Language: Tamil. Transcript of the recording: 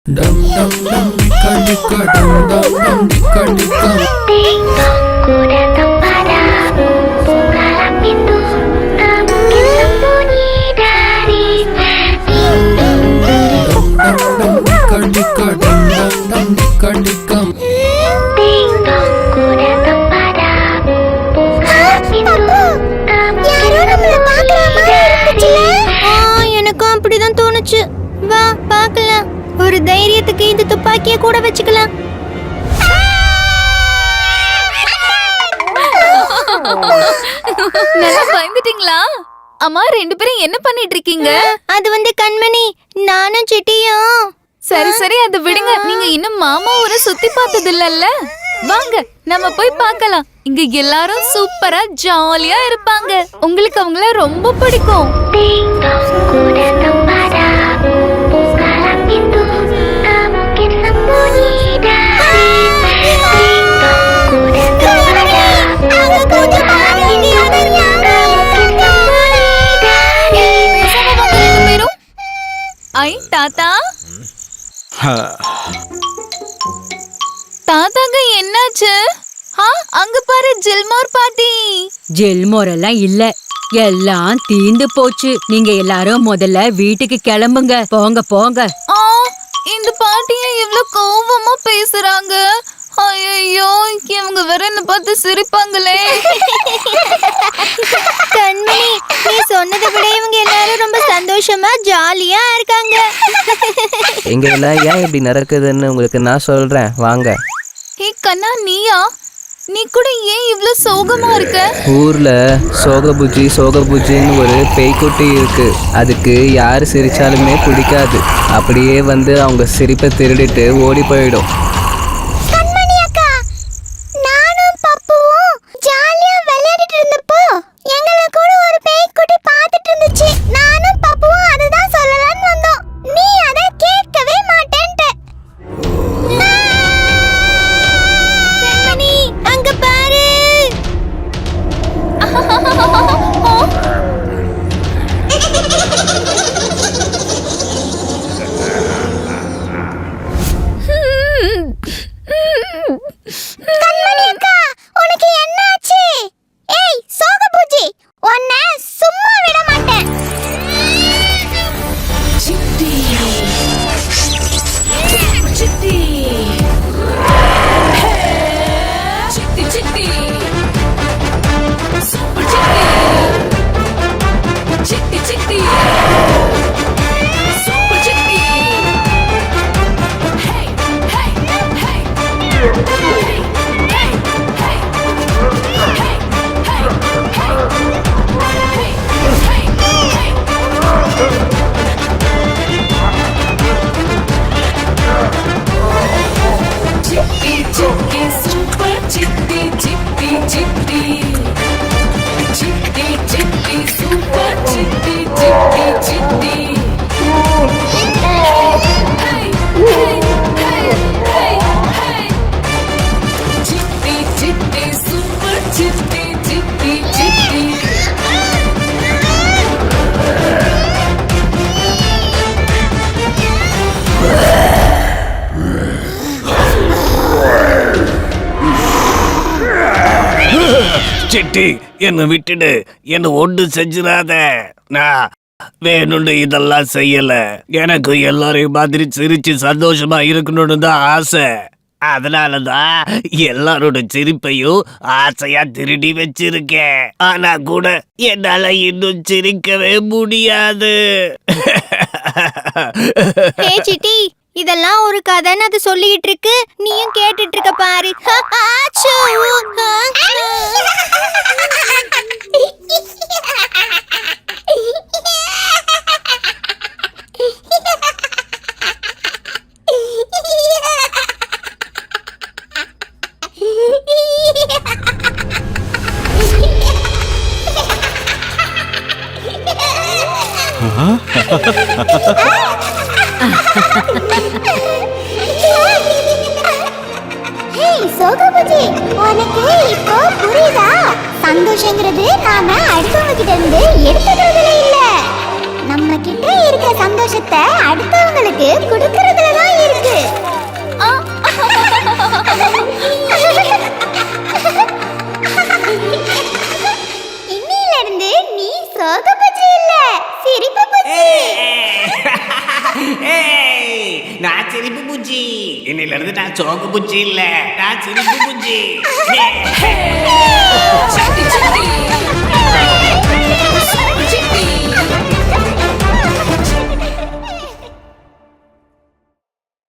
Dum dum dum dika dika dum dum dum dika dika. Ding dong, ku datang padamu. Bukalah pintu, tak mungkin sembunyi darinya. Ding dong, Dum dum dum dika dika dum dum dum dika dika. ding dong, ku datang padamu. Bukalah pintu, tak mungkin sembunyi darinya. எனக்கும் அப்படிதான் தோணுச்சு. வா பார்க்கலாம். ஒரு தைரியத்துக்கு இந்த துப்பாக்கிய கூட வச்சுக்கலாம். நல்லா பயந்துட்டீங்களா? அம்மா ரெண்டு பேரும் என்ன பண்ணிட்டு இருக்கீங்க? அது வந்து கண்மணி, நானும் சிட்டியும். சரி சரி அதை விடுங்க. நீங்க இன்னும் மாமா ஊரை சுத்தி பார்த்தது இல்லல்ல? வாங்க நம்ம போய் பார்க்கலாம். இங்க எல்லாரும் சூப்பரா ஜாலியா இருப்பாங்க. உங்களுக்கு அவங்கள ரொம்ப பிடிக்கும். Ding dong, ku datang padamu. Bukalah pintu, tak mungkin sembunyi darinya. Ding dong, ku datang padamu. Bukalah pintu, tak mungkin sembunyi darinya. பேசாம வாங்க ரெண்டு பேரும். ஐ தாத்தா, தாத்தாங்க என்னாச்சு? அங்க பாரு ஜில்மோர் பாட்டி. ஜெல்மோர் எல்லாம் இல்ல, எல்லாம் தீந்து போச்சு. நீங்க எல்லாரும் முதல்ல வீட்டுக்கு கிளம்புங்க. போங்க போங்க. ஆ, இந்த பாட்டிய இவ்ளோ கோவமா பேசுறாங்க. ஐயோ, இவங்க வேற என்ன பார்த்து சிரிப்பாங்களே. கண்மணி, நீ சொன்னதை விட இவங்க எல்லாரும் ரொம்ப சந்தோஷமா ஜாலியா இருக்காங்க. எங்க எல்லாம் ஏன் இப்படி நடக்குதுன்னு உங்களுக்கு நான் சொல்றேன் வாங்க. ஹே கண்ணா, நீயா? நீ கூட ஏன் இவ்ளோ சோகமா இருக்க? ஊர்ல சோகபுஜின்னு ஒரு பேய்க்குட்டி இருக்கு. அதுக்கு யாரு சிரிச்சாலுமே பிடிக்காது. அப்படியே வந்து அவங்க சிரிப்பை திருடிட்டு ஓடி போயிடும். கண்மணி அக்கா, நானும் பப்புவும் ஜாலியா விளையாடிட்டு இருந்தப்போ எங்களை கூட ஒரு பேய்க்குட்டி பார்த்துட்டு இருந்துச்சு. நானும் பப்புவும் அதுதான் சொல்லலாம்னு வந்தோம். நீ அதை கேட்கவே மாட்டேன்ட்ட. கண்மணி, அங்க பாரு. கண்மணி அக்கா, உனக்கு என்னாச்சு? ஏய் சோகபூஜி, உன்னை சும்மா விட மாட்டேன். சிட்டி, என்ன விட்டுடு. என்ன ஒன்று செஞ்சிடாத. நான் வேணும்னு இதெல்லாம் செய்யல. எனக்கு எல்லாரையும் மாதிரி சிரிச்சு சந்தோஷமா இருக்கணும்னு தான் ஆசை. அதனாலதான் எல்லாரோட சிரிப்பையும் ஆசையா திருடி வச்சிருக்கேன். ஆனா கூட என்னால இன்னும் சிரிக்கவே முடியாது. ஹே சிட்டி, இதெல்லாம் ஒரு கதைன்னு அது சொல்லிட்டு இருக்கு. நீயும் கேட்டுட்டு இருக்க பாரு. ஆச்சோ. சோகபுஜி, உனக்கு இப்போ புரியுதா? சந்தோஷங்கிறது நாம அடுத்தவங்க கிட்ட இருந்து எடுத்துக்கிறதுல இல்ல, நம்ம கிட்ட இருக்க சந்தோஷத்தை அடுத்தவங்களுக்கு கொடுக்கறதுல தான் இருக்கு. நான் சிரிப்பு பூச்சி. இன்னில இருந்து நான் சோக பூச்சி இல்ல, நான் சிரிப்பு பூச்சி.